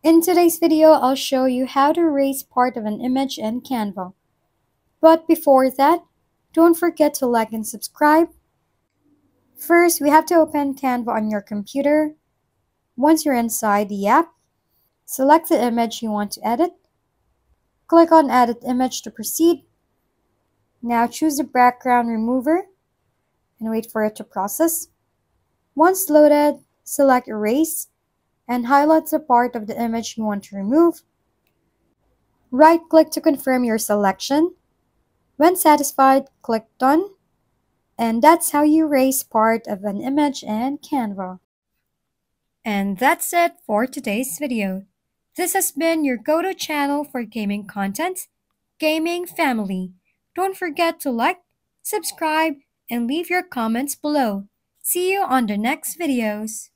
In today's video, I'll show you how to erase part of an image in Canva. But before that, don't forget to like and subscribe. First, we have to open Canva on your computer. Once you're inside the app, select the image you want to edit. Click on Edit Image to proceed. Now choose the background remover and wait for it to process. Once loaded, select Erase and highlight the part of the image you want to remove. Right-click to confirm your selection. When satisfied, click Done. And that's how you erase part of an image in Canva. And that's it for today's video. This has been your go-to channel for gaming content, Gaming Family. Don't forget to like, subscribe, and leave your comments below. See you on the next videos.